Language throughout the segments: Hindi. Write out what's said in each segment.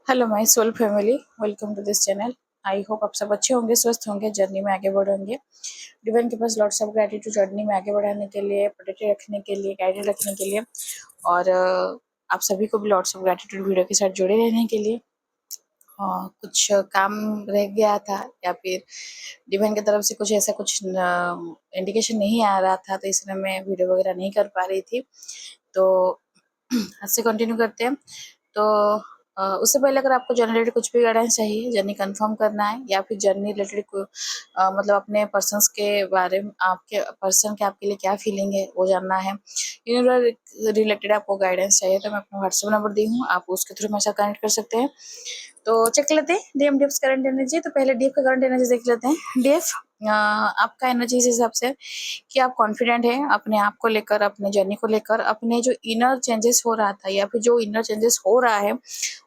Hello my soul family, welcome to this channel. I hope आप सब अच्छे होंगे, स्वस्थ होंगे, जर्नी में आगे बढ़ेंगे। डिवाइन के पास लॉट्स ऑफ ग्रेटिट्यूड जर्नी में आगे बढ़ाने के लिए, प्रोटेक्टेड रखने के लिए, गाइडेड रखने के लिए और आप सभी को भी लॉट्स ऑफ ग्रेटिट्यूड वीडियो के साथ जुड़े रहने के लिए। कुछ काम रह गया था या फिर डिवाइन की तरफ से कुछ इंडिकेशन नहीं आ रहा था, तो इसलिए मैं वीडियो वगैरह नहीं कर पा रही थी। तो आज से कंटिन्यू करते हैं। तो उससे पहले अगर आपको जर्नी रिलेटेड कुछ भी गाइडेंस चाहिए, जर्नी कंफर्म करना है या फिर जर्नी रिलेटेड मतलब अपने पर्सन्स के बारे में, आपके पर्सन के आपके लिए क्या फीलिंग है वो जानना है, इन रिलेटेड आपको गाइडेंस चाहिए, तो मैं अपना व्हाट्सएप नंबर दी हूँ, आप उसके थ्रू मेरे साथ कनेक्ट कर सकते हैं। तो चेक लेते हैं डीएम डीएफ करंट एनर्जी। तो पहले डीएफ का करंट एनर्जी देख लेते हैं। डीएफ आपका एनर्जी इस हिसाब से कि आप कॉन्फिडेंट हैं अपने आप को लेकर, अपने जर्नी को लेकर, अपने जो इनर चेंजेस हो रहा था या फिर जो इनर चेंजेस हो रहा है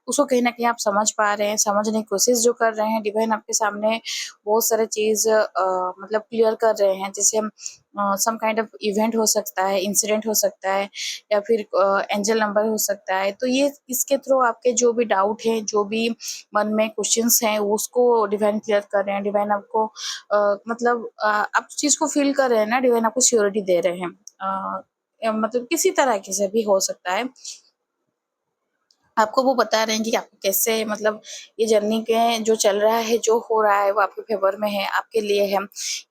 उसको कहीं ना कहीं आप समझ पा रहे हैं, समझने की कोशिश जो कर रहे हैं। डिवाइन आपके सामने बहुत सारे चीज मतलब क्लियर कर रहे हैं, जैसे हम सम काइंड ऑफ इवेंट हो सकता है, इंसिडेंट हो सकता है या फिर एंजल नंबर हो सकता है। तो ये इसके थ्रू आपके जो भी डाउट है, जो भी मन में क्वेश्चंस हैं, उसको डिवाइन क्लियर कर रहे हैं। डिवाइन आपको मतलब आप चीज को फील कर रहे हैं ना, डिवाइन आपको श्योरिटी दे रहे हैं। मतलब किसी तरह के से भी हो सकता है, आपको वो बता रहे हैं कि आपको कैसे, मतलब ये जर्नी के जो चल रहा है, जो हो रहा है वो आपके फेवर में है, आपके लिए है,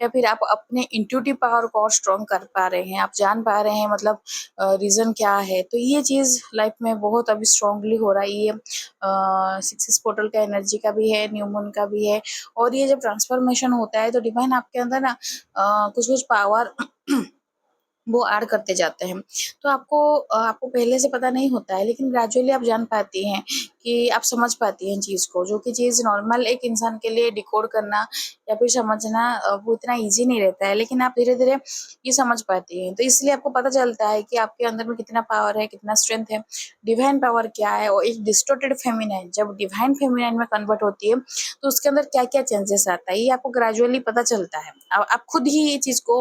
या फिर आप अपने इंट्यूटिव पावर को और स्ट्रॉन्ग कर पा रहे हैं, आप जान पा रहे हैं मतलब रीजन क्या है। तो ये चीज लाइफ में बहुत अभी स्ट्रांगली हो रहा है। ये सक्सेस पोर्टल का एनर्जी का भी है, न्यू मून का भी है। और ये जब ट्रांसफॉर्मेशन होता है तो डिवाइन आपके अंदर ना कुछ कुछ पावर वो ऐड करते जाते हैं। तो आपको पहले से पता नहीं होता है, लेकिन ग्रेजुअली आप जान पाती हैं कि आप समझ पाती हैं चीज़ को, जो कि चीज़ नॉर्मल एक इंसान के लिए डिकोड करना या फिर समझना वो इतना ईजी नहीं रहता है, लेकिन आप धीरे धीरे ये समझ पाती हैं। तो इसलिए आपको पता चलता है कि आपके अंदर में कितना पावर है, कितना स्ट्रेंथ है, डिवाइन पावर क्या है। और एक डिस्टोर्टेड फेमिनाइन जब डिवाइन फेमिनाइन में कन्वर्ट होती है तो उसके अंदर क्या क्या चेंजेस आता है, ये आपको ग्रेजुअली पता चलता है। आप खुद ही ये चीज़ को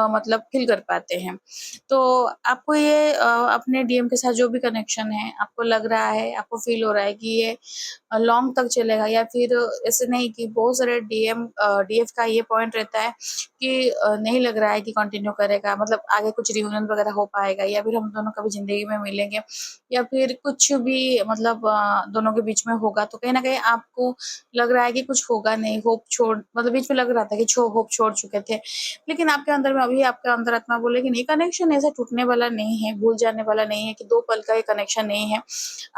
मतलब फील कर पाते हैं। तो आपको ये अपने डीएम के साथ जो भी कनेक्शन है, आपको लग रहा है, आपको फील हो रहा है कि ये लॉन्ग तक चलेगा, या फिर ऐसे नहीं कि बहुत सारे डीएफ का ये पॉइंट रहता है कि नहीं लग रहा है कि कंटिन्यू करेगा, मतलब आगे कुछ रियूनियन वगैरह हो पाएगा, या फिर हम दोनों कभी जिंदगी में मिलेंगे, या फिर कुछ भी मतलब दोनों के बीच में होगा। तो कहीं ना कहीं आपको लग रहा है कि कुछ होगा नहीं, होप छोड़, मतलब बीच में लग रहा था कि होप छोड़ चुके थे, लेकिन आपके अंदर में अभी आपका अंतरात्मा बोले कि नहीं, कनेक्शन ऐसा टूटने वाला नहीं है, भूल जाने वाला नहीं है, कि 2 पल का ये कनेक्शन नहीं है।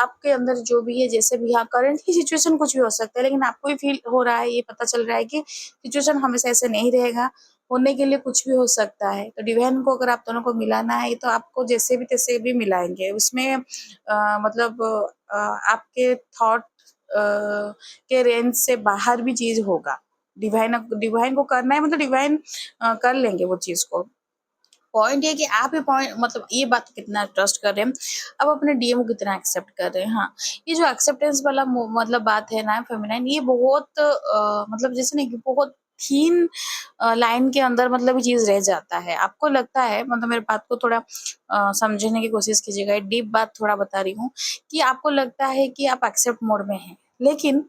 आपके अंदर जो भी है, जैसे भी, हाँ करंट की सिचुएशन कुछ भी हो सकता है, लेकिन आपको ही फील हो रहा है, ये पता चल रहा है कि सिचुएशन हमेशा ऐसे नहीं रहेगा, होने के लिए कुछ भी हो सकता है। तो डिवाइन को अगर आप दोनों को मिलाना है तो आपको जैसे भी तैसे भी मिलाएंगे, उसमें मतलब आपके थॉट के रेंज से बाहर भी चीज होगा। डिवाइन डिवाइन को करना है, मतलब डिवाइन कर लेंगे वो चीज को। पॉइंट ये कि आप ये पॉइंट, मतलब ये बात कितना ट्रस्ट कर रहे हैं, अब अपने डीएम को कितना एक्सेप्ट कर रहे हैं। हाँ, ये जो एक्सेप्टेंस वाला मतलब बात है ना फेमिनाइन, ये बहुत मतलब जैसे नहीं कि बहुत थीन लाइन के अंदर मतलब ये चीज रह जाता है। आपको लगता है, मतलब मेरे बात को थोड़ा समझने की कोशिश कीजिएगा, डीप बात थोड़ा बता रही हूँ, कि आपको लगता है कि आप एक्सेप्ट मोड में हैं, लेकिन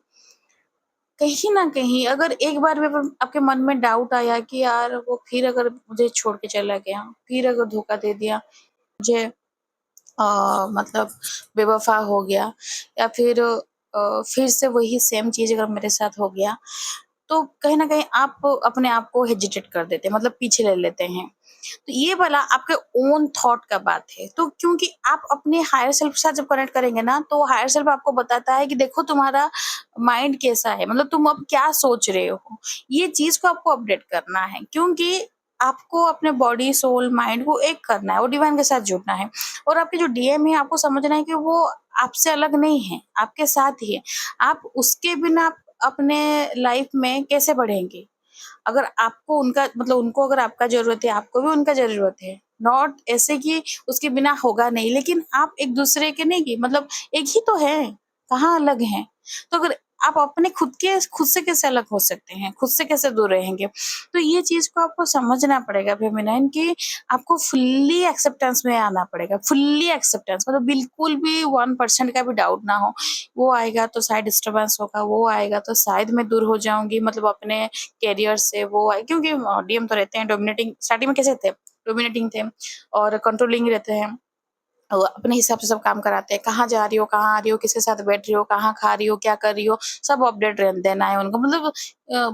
कहीं न कहीं अगर एक बार भी आपके मन में डाउट आया कि यार वो फिर अगर मुझे छोड़ के चला गया, फिर अगर धोखा दे दिया, मुझे मतलब बेवफ़ा हो गया, या फिर से वही सेम चीज़ अगर मेरे साथ हो गया, तो कहीं न कहीं आप अपने आप को हेजिटेट कर देते हैं, मतलब पीछे ले लेते हैं। तो ये वाला आपके ओन थॉट का बात है। तो क्योंकि आप अपने हायर सेल्फ के साथ जब कनेक्ट करेंगे ना, तो हायर सेल्फ आपको बताता है कि देखो तुम्हारा माइंड कैसा है, मतलब तुम अब क्या सोच रहे हो। ये चीज़ को आपको अपडेट करना है, क्योंकि आपको अपने बॉडी, सोल, माइंड को एक करना है, वो डिवाइन के साथ जुड़ना है। और आपके जो डीएम है, आपको समझना है कि वो आपसे अलग नहीं है, आपके साथ ही है। आप उसके बिना अपने लाइफ में कैसे बढ़ेंगे? अगर आपको उनका, मतलब उनको अगर आपका ज़रूरत है, आपको भी उनका ज़रूरत है। नॉट ऐसे कि उसके बिना होगा नहीं, लेकिन आप एक-दूसरे के नहीं, कि मतलब एक ही तो हैं, कहाँ अलग हैं। तो अगर आप अपने खुद से कैसे अलग हो सकते हैं, खुद से कैसे दूर रहेंगे। तो ये चीज़ को आपको समझना पड़ेगा फेमिनाइन कि आपको फुल्ली एक्सेप्टेंस में आना पड़ेगा, फुल्ली एक्सेप्टेंस मतलब बिल्कुल भी 1% का भी डाउट ना हो। वो आएगा तो शायद डिस्टर्बेंस होगा, वो आएगा तो शायद मैं दूर हो जाऊँगी मतलब अपने करियर से, वो आए क्योंकि डीएम तो रहते हैं डोमिनेटिंग, स्टार्टिंग में कैसे थे? डोमिनेटिंग थे और कंट्रोलिंग रहते हैं। अपने हिसाब से सब काम कराते हैं, कहाँ जा रही हो, कहाँ आ रही हो, किसके साथ बैठ रही हो, कहाँ खा रही हो, क्या कर रही हो, सब अपडेट देना है उनको मतलब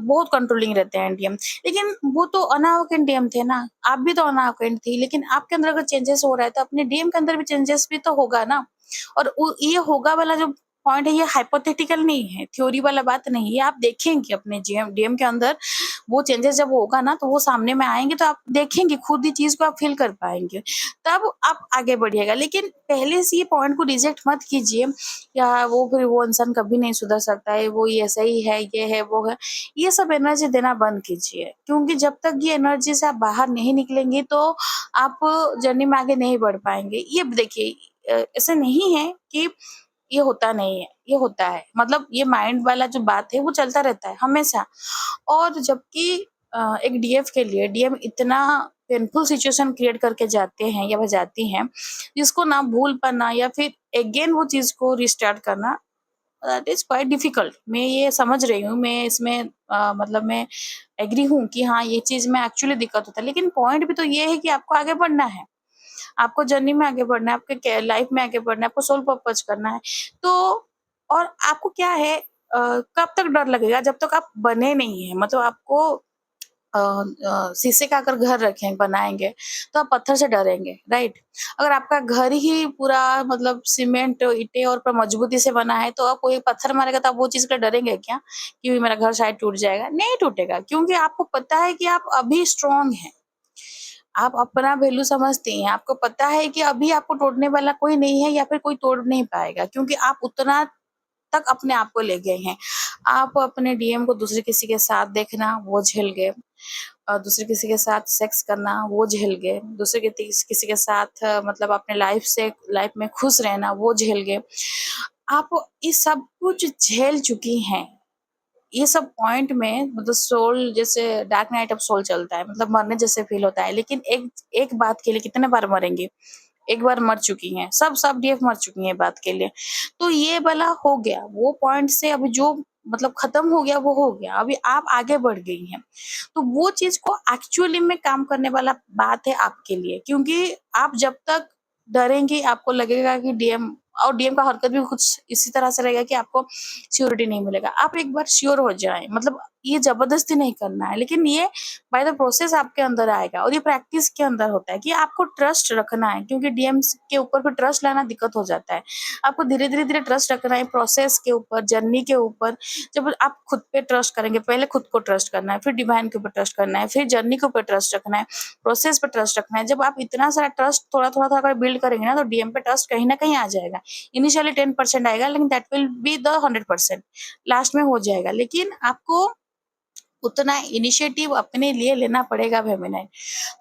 बहुत कंट्रोलिंग रहते हैं डीएम। लेकिन वो तो अनावकेंट डीएम थे ना, आप भी तो अनावकेंट थी, लेकिन आपके अंदर अगर चेंजेस हो रहा है तो अपने डीएम के अंदर भी चेंजेस भी तो होगा ना। और ये होगा वाला जो पॉइंट है ये हाइपोथेटिकल नहीं है, थ्योरी वाला बात नहीं है, ये आप देखेंगे अपने डीएम के अंदर वो चेंजेस जब होगा ना तो वो सामने में आएंगे तो आप देखेंगे खुद ही चीज को आप फील कर पाएंगे, तब आप आगे बढ़िएगा। लेकिन पहले से ये पॉइंट को रिजेक्ट मत कीजिए या वो फिर वो इंसान कभी नहीं सुधर सकता है, वो ये सही है, ये है, वो है, ये सब एनर्जी देना बंद कीजिए। क्योंकि जब तक ये एनर्जी से आप बाहर नहीं निकलेंगे तो आप जर्नी में आगे नहीं बढ़ पाएंगे। ये देखिए ऐसा नहीं है कि ये होता नहीं है, ये होता है मतलब ये माइंड वाला जो बात है वो चलता रहता है हमेशा। और जबकि एक डीएफ के लिए डीएम इतना पेनफुल सिचुएशन क्रिएट करके जाते हैं या वह जाती हैं जिसको ना भूल पाना या फिर अगेन वो चीज को रिस्टार्ट करना दैट इज क्वाइट डिफिकल्ट। मैं ये समझ रही हूँ, मैं इसमें मतलब मैं एग्री हूँ कि हाँ ये चीज में एक्चुअली दिक्कत होता है, लेकिन पॉइंट भी तो ये है कि आपको आगे बढ़ना है, आपको जर्नी में आगे बढ़ना है, आपके लाइफ में आगे बढ़ना है, आपको सोल पर्पज करना है। तो और आपको क्या है कब तक डर लगेगा जब तक आप बने नहीं है, मतलब आपको शीशे का अगर घर रखें बनाएंगे तो आप पत्थर से डरेंगे, राइट? अगर आपका घर ही पूरा मतलब सीमेंट ईंटें और पूरा मजबूती से बना है तो आप कोई पत्थर मारेगा तो आप वो चीज का डरेंगे क्या कि मेरा घर शायद टूट जाएगा? नहीं टूटेगा, क्योंकि आपको पता है कि आप अभी स्ट्रांग हैं, आप अपना वैल्यू समझते हैं, आपको पता है कि अभी आपको तोड़ने वाला कोई नहीं है या फिर कोई तोड़ नहीं पाएगा, क्योंकि आप उतना तक अपने आप को ले गए हैं। आप अपने डीएम को दूसरे किसी के साथ देखना वो झेल गए, दूसरे किसी के साथ सेक्स करना वो झेल गए, दूसरे के किसी के साथ मतलब अपने लाइफ में खुश रहना वो झेल गए। आप ये सब कुछ झेल चुकी हैं। ये सब पॉइंट में मतलब सोल जैसे डार्क नाइट ऑफ सोल चलता है, मतलब मरने जैसे फील होता है, लेकिन एक एक बात के लिए कितने बार मरेंगे? एक बार मर चुकी हैं, सब डीएफ मर चुकी हैं बात के लिए। तो ये वाला हो गया, वो पॉइंट से अभी जो मतलब खत्म हो गया वो हो गया, अभी आप आगे बढ़ गई हैं। तो वो चीज को एक्चुअली में काम करने वाला बात है आपके लिए, क्योंकि आप जब तक डरेंगे आपको लगेगा कि डीएम, और डीएम का हरकत भी कुछ इसी तरह से रहेगा कि आपको श्योरिटी नहीं मिलेगा। आप एक बार श्योर हो जाए, मतलब ये जबरदस्ती नहीं करना है, लेकिन ये बाय द प्रोसेस आपके अंदर आएगा और ये प्रैक्टिस के अंदर होता है कि आपको ट्रस्ट रखना है, क्योंकि डीएम के ऊपर फिर ट्रस्ट लाना दिक्कत हो जाता है। आपको धीरे धीरे धीरे ट्रस्ट रखना है प्रोसेस के ऊपर, जर्नी के ऊपर। जब आप खुद पे ट्रस्ट करेंगे, पहले खुद को ट्रस्ट करना है, फिर डिवाइन के ऊपर ट्रस्ट करना है, फिर जर्नी के ऊपर ट्रस्ट रखना है, प्रोसेस पे ट्रस्ट रखना है। जब आप इतना सारा ट्रस्ट थोड़ा थोड़ा थोड़ा बिल्ड करेंगे ना तो डीएम पे ट्रस्ट कहीं ना कहीं आ जाएगा। इनिशियली 10% आएगा, लेकिन that will be the 100% last में हो जाएगा। लेकिन आपको उतना इनिशिएटिव अपने लिए लेना पड़ेगा फेमिनाइन।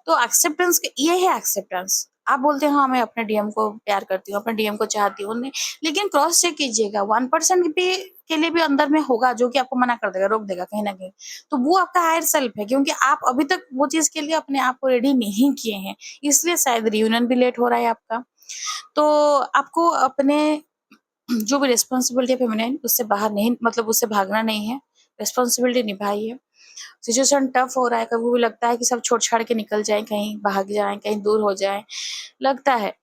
तो एक्सेप्टेंस ये है एक्सेप्टेंस। आप बोलते हैं हाँ मैं अपने डीएम को प्यार करती हूँ, अपने डीएम को चाहती हूँ, नहीं, लेकिन क्रॉस चेक कीजिएगा, 1% भी के लिए भी अंदर में होगा जो कि आपको मना कर देगा, रोक देगा कहीं ना कहीं। तो वो आपका हायर सेल्फ है, क्योंकि आप अभी तक वो चीज के लिए अपने आप को रेडी नहीं किए हैं, इसलिए शायद रियूनियन भी लेट हो रहा है आपका। तो आपको अपने जो भी रिस्पॉन्सिबिलिटी है फेमिनाइन उससे बाहर नहीं, मतलब उससे भागना नहीं है, रिस्पॉन्सिबिलिटी निभाइए। सिचुएशन टफ हो रहा है, कभी भी लगता है कि सब छोड़ छाड़ के निकल जाए, कहीं भाग जाए, कहीं दूर हो जाए, लगता है।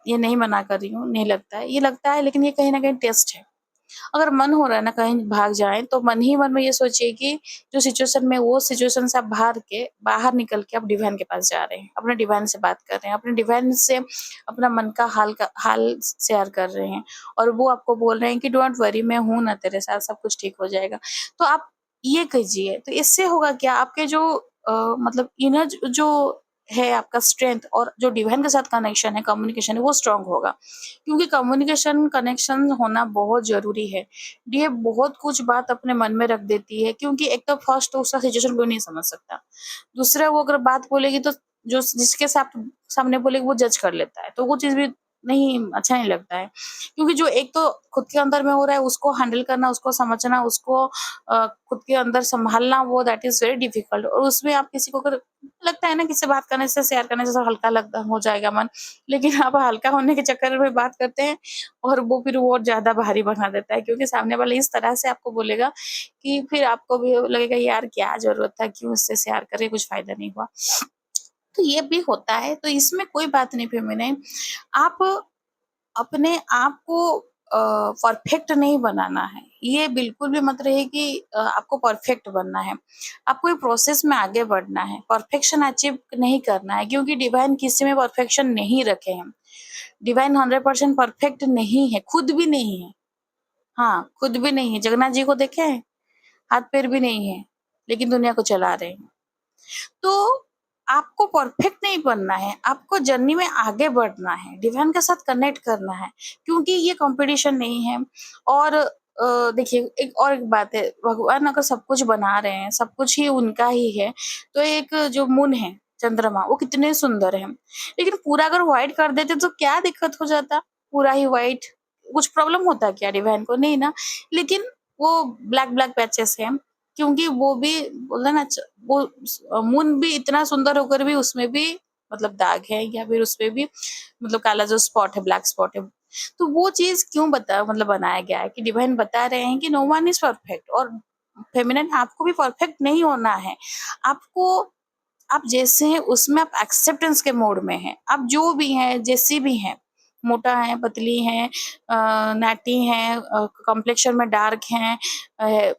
ये नहीं मना कर रही हूँ, नहीं लगता है, ये लगता है, लेकिन ये कहीं ना कहीं टेस्ट है। अगर मन हो रहा है ना कहीं भाग जाए तो मन ही मन में ये सोचिए कि जो सिचुएशन में, वो सिचुएशन से आप बाहर निकल के आप डिवाइन के पास जा रहे हैं, अपने डिवाइन से बात कर रहे हैं, अपने डिवाइन से अपना मन का हाल शेयर कर रहे हैं, और वो आपको बोल रहे हैं कि डोंट वरी, मैं हूं ना तेरे साथ, सब कुछ ठीक हो जाएगा। तो आप ये कीजिए, तो इससे होगा क्या, आपके जो मतलब इनर जो है आपका स्ट्रेंथ और जो डिवाइन के साथ कनेक्शन है, कम्युनिकेशन है, वो स्ट्रांग होगा। क्योंकि कम्युनिकेशन कनेक्शन होना बहुत जरूरी है। ये बहुत कुछ बात अपने मन में रख देती है, क्योंकि एक तो फर्स्ट तो उसका सिचुएशन कोई नहीं समझ सकता, दूसरा वो अगर बात बोलेगी तो जो जिसके साथ सामने बोलेगी वो जज कर लेता है, तो वो चीज भी नहीं अच्छा नहीं लगता है। क्योंकि जो एक तो खुद के अंदर में हो रहा है उसको हैंडल करना, उसको समझना, उसको खुद के अंदर सँभालना वो दैट इज़ वेरी डिफिकल्ट और उसमें आप किसी को अगर लगता है ना किसी से बात करने से, शेयर करने से हल्का लगता हो जाएगा मन, लेकिन आप हल्का होने के चक्कर में बात करते हैं और वो फिर और ज़्यादा भारी बना देता है क्योंकि सामने वाला इस तरह से आपको बोलेगा कि फिर आपको भी लगेगा यार क्या ज़रूरत था, क्यों इससे शेयर करे, कुछ फ़ायदा नहीं हुआ। तो ये भी होता है, तो इसमें कोई बात नहीं फेमिनिन आप अपने आप को परफेक्ट नहीं बनाना है। ये बिल्कुल भी मत रहे कि आपको परफेक्ट बनना है। आपको एक प्रोसेस में आगे बढ़ना है, परफेक्शन अचीव नहीं करना है क्योंकि डिवाइन किसी में परफेक्शन नहीं रखे हैं। डिवाइन 100% परफेक्ट नहीं है, खुद भी नहीं है। हाँ, खुद भी नहीं है। जगन्नाथ जी को देखे हैं? हाथ-पैर भी नहीं है, लेकिन दुनिया को चला रहे हैं। तो आपको परफेक्ट नहीं बनना है, आपको जर्नी में आगे बढ़ना है, डिवाइन के साथ कनेक्ट करना है, क्योंकि ये कॉम्पिटिशन नहीं है और देखिए एक बात है, भगवान अगर सब कुछ बना रहे हैं, सब कुछ ही उनका ही है, तो एक जो मून है, चंद्रमा, वो कितने सुंदर हैं। लेकिन पूरा अगर व्हाइट कर देते तो क्या दिक्कत हो जाता? पूरा ही व्हाइट, कुछ प्रॉब्लम होता क्या डिवाइन को? नहीं ना। लेकिन वो ब्लैक-ब्लैक पैचेस हैं, क्योंकि वो भी बोलते हैं ना वो मून भी इतना सुंदर होकर भी उसमें भी मतलब दाग है या फिर उसपे भी मतलब काला जो स्पॉट है, ब्लैक स्पॉट है। तो वो चीज़ क्यों बनाया गया है कि डिवाइन बता रहे हैं कि नो वन इज़ परफेक्ट और फेमिनिन आपको भी परफेक्ट नहीं होना है। आपको आप जैसे हैं उसमें आप एक्सेप्टेंस के मोड में हैं। आप जो भी हैं, जैसी भी हैं, मोटा है, पतली हैं, नैटी हैं, कॉम्प्लेक्शन में डार्क हैं,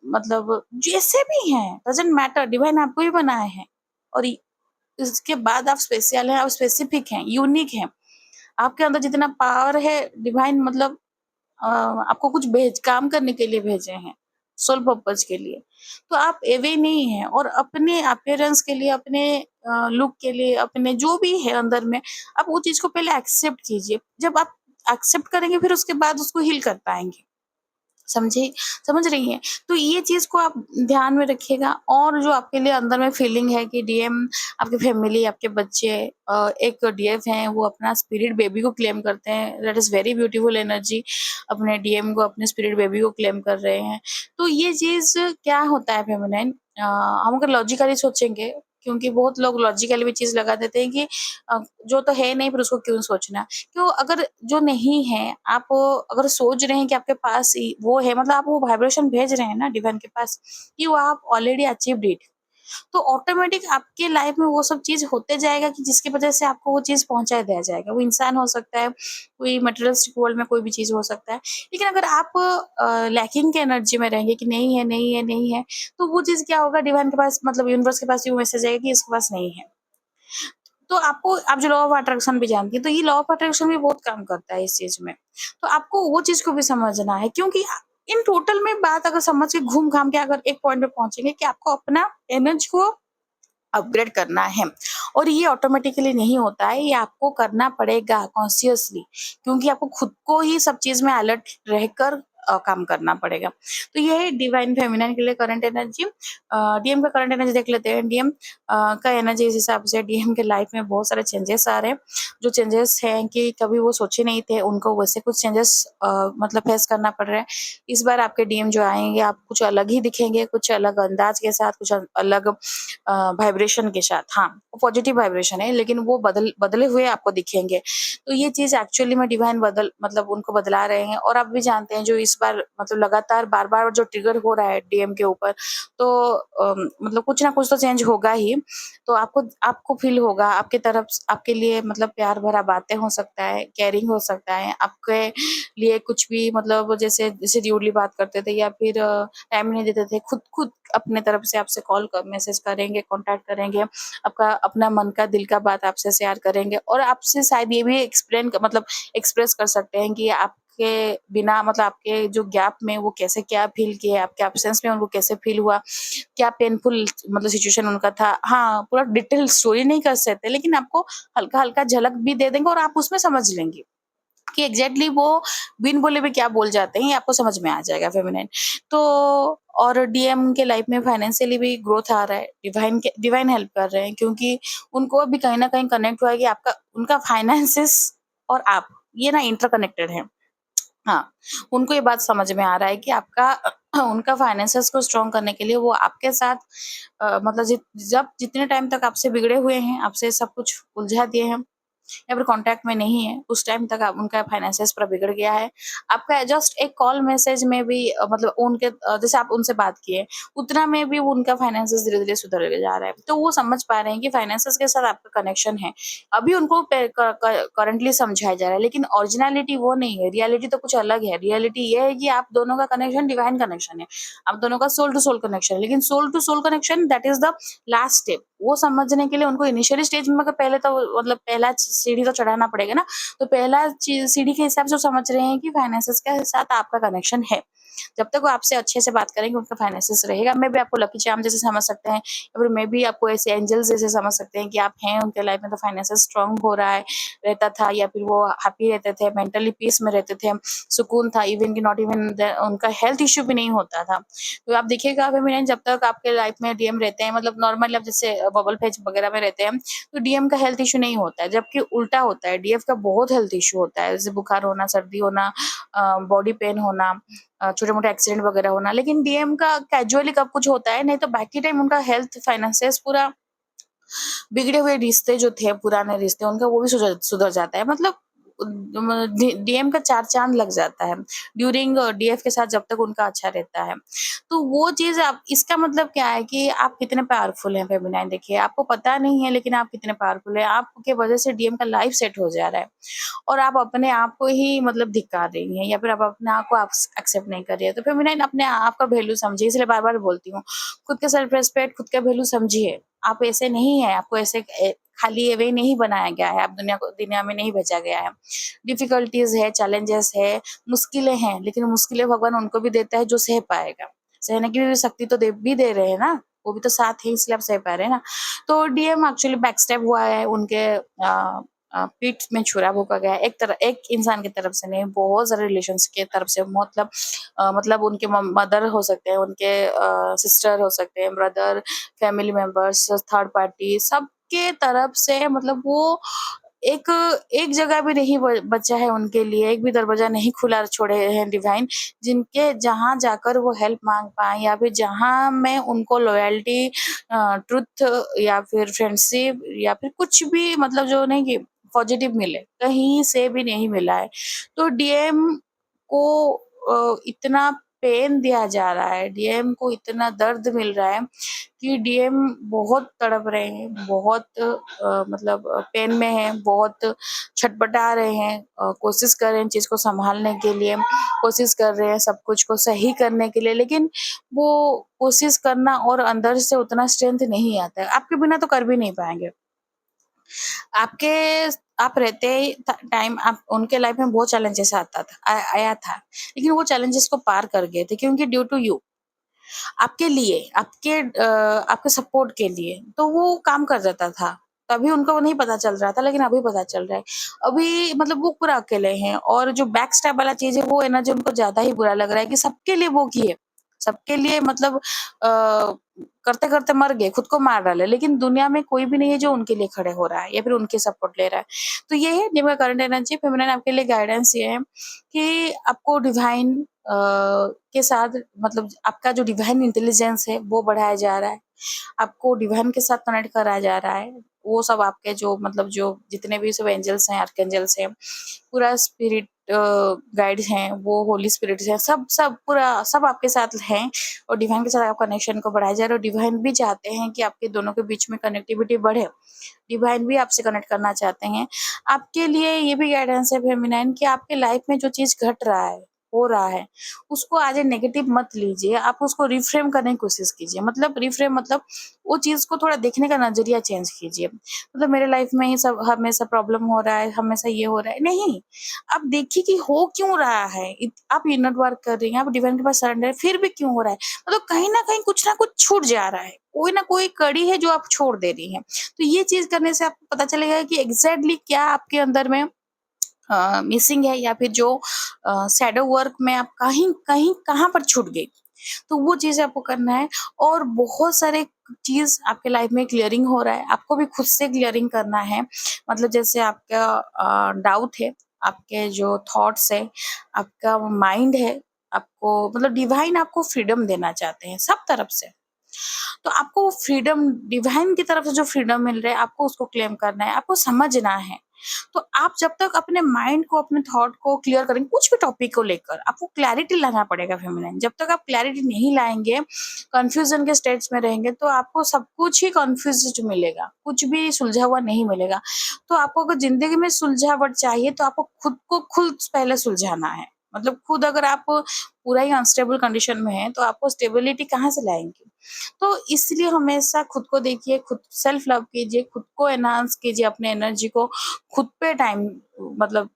मतलब जैसे भी हैं, डज़न्ट मैटर, डिवाइन आपको ही बनाए हैं और इसके बाद आप स्पेशल हैं, आप स्पेसिफिक हैं, यूनिक हैं। आपके अंदर जितना पावर है डिवाइन मतलब आपको कुछ भेज काम करने के लिए भेजे हैं, सोल पर्पज़ के लिए। तो आप एवे नहीं हैं और अपने अपीयरेंस के लिए, अपने लुक के लिए, अपने जो भी है अंदर में, आप वो चीज़ को पहले एक्सेप्ट कीजिए। जब आप एक्सेप्ट करेंगे फिर उसके बाद उसको हील कर पाएँगे। समझे समझ रही हैं? तो ये चीज़ को आप ध्यान में रखिएगा और जो आपके लिए अंदर में फीलिंग है कि डीएम आपकी फैमिली, आपके बच्चे एक डीएफ हैं, वो अपना स्पिरिट बेबी को क्लेम करते हैं, that is very beautiful energy. अपने डीएम को, अपने स्पिरिट बेबी को क्लेम कर रहे हैं। तो ये चीज़ क्या होता है फेमिनिन हम अगर लॉजिकली सोचेंगे क्योंकि बहुत लोग लॉजिकली भी चीज़ लगा देते हैं कि जो तो है नहीं फिर उसको क्यों सोचना? क्यों अगर जो नहीं है, आप अगर सोच रहे हैं कि आपके पास वो है मतलब आप वो वाइब्रेशन भेज रहे हैं ना डिवाइन के पास कि वो आप ऑलरेडी अचीव्ड इट। तो ऑटोमेटिक आपके लाइफ में वो सब चीज़ होते जाएगा कि जिसकी वजह से आपको वो चीज़ पहुँचा दिया जाएगा। वो इंसान हो सकता है, कोई मटेरियलिस्टिक वर्ल्ड में कोई भी चीज़ हो सकता है। लेकिन अगर आप लैकिंग के एनर्जी में रहेंगे कि नहीं है, नहीं है, नहीं है, तो वो चीज़ क्या होगा डिवाइन के पास मतलब यूनिवर्स के पास ये मैसेज आएगा कि इसके पास नहीं है। तो आपको आप जो लॉ ऑफ अट्रैक्शन भी जानती हैं, तो ये लॉ ऑफ अट्रैक्शन भी बहुत काम करता है इस चीज़ में। तो आपको वो चीज़ को भी समझना है क्योंकि इन टोटल में बात अगर समझ के घूम-घाम के अगर एक पॉइंट पे पहुँचेंगे कि आपको अपना एनर्जी को अपग्रेड करना है और ये ऑटोमेटिकली नहीं होता है, ये आपको करना पड़ेगा कॉन्शियसली क्योंकि आपको खुद को ही सब चीज़ में अलर्ट रहकर काम करना पड़ेगा। तो ये है डिवाइन फेमिनिन के लिए करंट एनर्जी। डीएम का करंट एनर्जी देख लेते हैं। डीएम का एनर्जी इस हिसाब से डीएम के लाइफ में बहुत सारे चेंजेस आ रहे हैं। जो चेंजेस हैं कि कभी वो सोचे नहीं थे, उनको वैसे कुछ चेंजेस मतलब फेस करना पड़ रहा है। इस बार आपके डीएम जो आएँगे, आप कुछ अलग ही दिखेंगे, कुछ अलग अंदाज के साथ, कुछ अलग वाइब्रेशन के साथ हाँ, वो पॉजिटिव वाइब्रेशन है लेकिन वो बदले हुए आपको दिखेंगे। तो ये चीज़ एक्चुअली में डिवाइन मतलब उनको बदला रहे हैं और आप भी जानते हैं जो इस बार मतलब लगातार बार-बार जो ट्रिगर हो रहा है डीएम के ऊपर तो मतलब कुछ ना कुछ तो चेंज होगा ही। तो आपको आपको फ़ील होगा आपकी तरफ आपके लिए मतलब प्यार भरा बातें हो सकता है, केयरिंग हो सकता है, आपके लिए कुछ भी मतलब जैसे जैसे र्यूडली बात करते थे या फिर टाइम नहीं देते थे, खुद खुद अपने तरफ से आपसे कॉल कर मैसेज करेंगे, कॉन्टैक्ट करेंगे, आपका अपना मन का दिल का बात आपसे शेयर करेंगे और आपसे शायद ये भी मतलब एक्सप्रेस कर सकते हैं कि आपके बिना मतलब आपके जो गैप में वो कैसे क्या फ़ील किए, आपके एब्सेंस में उनको कैसे फ़ील हुआ, क्या पेनफुल मतलब सिचुएशन उनका था। हाँ, पूरा डिटेल स्टोरी नहीं कर सकते लेकिन आपको हल्का-हल्का झलक भी दे देंगे और आप उसमें समझ लेंगे। कि एग्ज़ैक्टली वो बिन बोले भी क्या बोल जाते हैं, ये आपको समझ में आ जाएगा फेमिनिन। तो और डीएम के लाइफ़ में फाइनेंशियली भी ग्रोथ आ रहा है, डिवाइन हेल्प कर रहे हैं क्योंकि उनको अभी कहीं न कहीं कनेक्ट हुआ है कि आपका उनका फाइनेंसेस और आप ये ना इंटरकनेक्टेड है। हाँ, उनको ये बात समझ में आ रहा है कि आपका उनका फाइनेंसेस को स्ट्रॉन्ग करने के लिए वो आपके साथ मतलब जब जितने टाइम तक आपसे बिगड़े हुए हैं, आपसे सब कुछ उलझा दिए हैं या फिर कॉन्टैक्ट में नहीं है, उस टाइम तक आप उनका फाइनेंसेस पूरा बिगड़ गया है। आपका जस्ट एक कॉल मैसेज में भी मतलब उनके जैसे आप उनसे बात किए, उतना में भी वो उनका फाइनेंसेस धीरे-धीरे सुधरते जा रहा है। तो वो समझ पा रहे हैं कि फाइनेंसेस के साथ आपका कनेक्शन है। अभी उनको पे क क करंटली समझाया जा रहा है, लेकिन ओरिजिनैलिटी वो नहीं है, रियलिटी तो कुछ अलग है। रियलिटी ये है कि आप दोनों का कनेक्शन डिवाइन कनेक्शन है। आप दोनों का सोल टू सोल कनेक्शन है, लेकिन soul to soul connection that is the last step. वो समझने के लिए उनको इनिशियली स्टेज में, मगर पहले तो मतलब पहला सीढ़ी तो चढ़ाना पड़ेगा ना, तो पहला सीढ़ी के हिसाब से वो समझ रहे हैं कि फाइनेंसेस के साथ आपका कनेक्शन है। जब तक वो आपसे अच्छे से बात करेंगे, उनका फाइनेंसेस रहेगा। मे बी आपको लकी चार्म जैसे समझ सकते हैं, या फिर मे बी आपको ऐसे एंजल्स जैसे समझ सकते हैं कि आप हैं उनके लाइफ में, तो फाइनेंसेस स्ट्रांग हो रहा है, रहता था, या फिर वो हैप्पी रहते थे, मेंटली पीस में रहते थे, सुकून था, इवन कि नॉट इवन उनका हेल्थ इश्यू भी नहीं होता था। तो आप देखिएगा फेमिनिन, जब तक आपके लाइफ में डीएम रहते हैं, मतलब नॉर्मली आप जैसे बबल फेज वगैरह में रहते हैं, तो डीएम का हेल्थ इश्यू नहीं होता है, जबकि उल्टा होता है, डीएफ का बहुत हेल्थ इश्यू होता है, जैसे बुखार होना, सर्दी होना, बॉडी पेन होना, छोटे मोटे एक्सीडेंट वगैरह होना। लेकिन डीएम का कैजुअली कब कुछ होता है, नहीं तो बाकी टाइम उनका हेल्थ फाइनेंसेस पूरा, बिगड़े हुए रिश्ते जो थे, पुराने रिश्ते उनका, वो भी सुधर सुधर जाता है। मतलब डीएम का चार चांद लग जाता है ड्यूरिंग डीएफ के साथ, जब तक उनका अच्छा रहता है। तो वो चीज, आप इसका मतलब क्या है कि आप कितने पावरफुल हैं फेमिनाइन। देखिए, आपको पता नहीं है, लेकिन आप कितने पावरफुल हैं। आपके वजह से डीएम का लाइफ सेट हो जा रहा है, और आप अपने आप को ही मतलब धिक्कार रही हैं, या फिर आप अपने आप को एक्सेप्ट नहीं कर रही है। तो फेमिनाइन, अपने आप का वैल्यू समझिए, इसलिए बार बार बोलती हूँ, खुद का सेल्फ रेस्पेक्ट, खुद का वैल्यू समझिए। आप ऐसे नहीं है, आपको ऐसे खाली वे नहीं बनाया गया है, आप दुनिया में नहीं भेजा गया है। डिफिकल्टीज है, चैलेंजेस है, मुश्किलें हैं, लेकिन मुश्किलें भगवान उनको भी देता है जो सह पाएगा। सहने की भी शक्ति तो दे रहे हैं ना, वो भी तो साथ है, इसलिए आप सह पा रहे हैं ना। तो डीएम एक्चुअली बैकस्टेप हुआ है, उनके पीठ में छुरा भोंका गया है। एक इंसान की तरफ से नहीं, बहुत सारे रिलेशंस की तरफ से। मतलब उनके मदर हो सकते हैं, उनके सिस्टर हो सकते हैं, brother, family members, third party, सबके तरफ से। मतलब वो एक एक जगह भी नहीं बचा है उनके लिए, एक भी दरवाजा नहीं खुला छोड़े हैं डिवाइन, जिनके जहाँ जाकर वो हेल्प मांग पाए, या फिर जहाँ में उनको लॉयल्टी, ट्रुथ, या फिर फ्रेंडशिप, या फिर कुछ भी, मतलब जो नहीं कि पॉजिटिव मिले, कहीं से भी नहीं मिला है। तो डीएम को इतना पेन दिया जा रहा है, डीएम को इतना दर्द मिल रहा है कि डीएम बहुत तड़प रहे हैं, बहुत मतलब पेन में हैं, बहुत छटपटा रहे हैं, कोशिश कर रहे हैं चीज़ को सँभालने के लिए, कोशिश कर रहे हैं सब कुछ को सही करने के लिए, लेकिन वो कोशिश करना और अंदर से उतना स्ट्रेंथ नहीं आता है। आपके बिना तो कर भी नहीं पाएँगे। आपके आप रहते टाइम, आप उनके लाइफ में बहुत चैलेंजेस आया था, लेकिन वो चैलेंजेस को पार कर गए थे, क्योंकि ड्यू टू यू, आपके लिए, आपके सपोर्ट के लिए, तो वो काम कर जाता था। तभी उनको वो नहीं पता चल रहा था, लेकिन अभी पता चल रहा है। अभी मतलब वो पूरा अकेले हैं, और जो बैक स्टैब वाला चीज़ है, वो एनर्जी उनको ज़्यादा ही बुरा लग रहा है कि सबके लिए वो किए। सबके लिए मतलब करते-करते मर गए, खुद को मार डाले, लेकिन दुनिया में कोई भी नहीं है जो उनके लिए खड़े हो रहा है, या फिर उनकी सपोर्ट ले रहा है। तो ये है डिवाइन करंट एनर्जी। फेमिनिन आपके लिए गाइडेंस ये है कि आपको डिवाइन के साथ, मतलब आपका जो डिवाइन इंटेलिजेंस है वो बढ़ाया जा रहा है, आपको डिवाइन के साथ कनेक्ट कराया जा रहा है। वो सब आपके जो मतलब जो जितने भी सब एंजल्स हैं, आर्कएंजल्स हैं, पूरा स्पिरिट गाइड्स हैं, वो होली स्पिरिट्स हैं, सब सब पूरा सब आपके साथ हैं, और डिवाइन के साथ आप कनेक्शन को बढ़ाया जा रहा है, और डिवाइन भी चाहते हैं कि आपके दोनों के बीच में कनेक्टिविटी बढ़े। डिवाइन भी आपसे कनेक्ट करना चाहते हैं। आपके लिए ये भी गाइडेंस है फेमिनाइन कि आपके लाइफ में जो चीज़ घट रहा है, हो रहा है, उसको एज़ ए नेगेटिव मत लीजिए, आप उसको रिफ्रेम करने की कोशिश कीजिए। मतलब रिफ्रेम मतलब वो चीज़ को थोड़ा देखने का नज़रिया चेंज कीजिए। मतलब मेरे लाइफ में ही सब हमेशा प्रॉब्लम हो रहा है, हमेशा ये हो रहा है, नहीं। आप देखिए कि हो क्यों रहा है? आप इनर वर्क कर रही हैं, आप डिवाइन के पास सरेंडर, फिर भी क्यों हो रहा है? मतलब कहीं न कहीं कुछ ना कुछ छूट जा रहा है। कोई ना कोई कड़ी है जो आप छोड़ दे रही हैं। तो ये चीज़ करने से आपको पता चलेगा कि एग्ज़ैक्टली क्या आपके अंदर में मिसिंग है, या फिर जो शैडो वर्क में आप कहीं कहीं कहाँ पर छूट गई। तो वो चीज़ आपको करना है, और बहुत सारे चीज़ आपके लाइफ में क्लियरिंग हो रहा है, आपको भी खुद से क्लियरिंग करना है। मतलब जैसे आपका डाउट है, आपके जो थॉट्स है, आपका माइंड है, आपको मतलब डिवाइन आपको फ्रीडम देना चाहते हैं सब तरफ से। तो आपको फ्रीडम डिवाइन की तरफ से जो फ्रीडम मिल रहा है, आपको उसको क्लेम करना है, आपको समझना है। तो आप जब तक अपने माइंड को, अपने थॉट को क्लियर करेंगे, कुछ भी टॉपिक को लेकर आपको क्लैरिटी लाना पड़ेगा फेमिनिन। जब तक आप क्लैरिटी नहीं लाएंगे, कंफ्यूजन के स्टेट्स में रहेंगे, तो आपको सब कुछ ही कंफ्यूज मिलेगा, कुछ भी सुलझा हुआ नहीं मिलेगा। तो आपको अगर जिंदगी में सुलझावट चाहिए, तो आपको खुद को खुद पहले सुलझाना है। मतलब खुद अगर आप पूरा ही अनस्टेबल कंडीशन में है, तो आपको स्टेबिलिटी कहाँ से लाएंगे? तो इसलिए हमेशा खुद को देखिए, खुद सेल्फ लव कीजिए, खुद को एनहांस कीजिए, अपने एनर्जी को खुद पे टाइम मतलब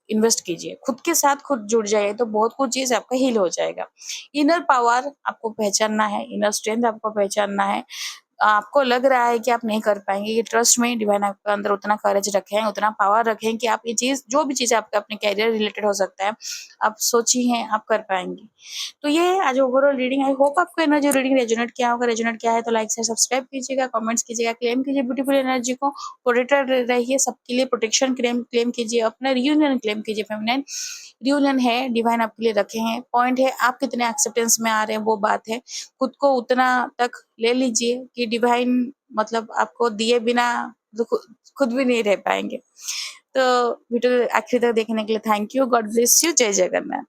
इन्वेस्ट कीजिए, खुद के साथ खुद जुड़ जाइए, तो बहुत कुछ चीज आपका हील हो जाएगा। इनर पावर आपको पहचानना है, इनर स्ट्रेंथ आपको पहचानना है। आपको लग रहा है कि आप नहीं कर पाएंगे, ये ट्रस्ट में डिवाइन आपके अंदर उतना करेज रखें, उतना पावर रखें कि आप ये चीज, जो भी चीज आपके अपने कैरियर रिलेटेड हो सकता है, आप सोची हैं, आप कर पाएंगे। तो ये है आज ओवरऑल रीडिंग। आई होप आपको एनर्जी रीडिंग रेजोनेट किया होगा। रेजोनेट किया है तो लाइक शेयर सब्सक्राइब कीजिएगा, कमेंट्स कीजिएगा, क्लेम कीजिए ब्यूटीफुल एनर्जी को, प्रोटेक्टेड रहिए, सबके लिए प्रोटेक्शन क्लेम क्लेम कीजिए, अपना रियूनियन क्लेम कीजिए। फेमिनाइन रियूनियन है, डिवाइन आपके लिए रखे हैं। पॉइंट है आप कितने एक्सेप्टेंस में आ रहे हैं, वो बात है। खुद को उतना तक ले लीजिए कि डिवाइन मतलब आपको दिए बिना तो खुद भी नहीं रह पाएंगे। तो वीडियो आखिर तक देखने के लिए thank you. God bless you. जय जगन्नाथ।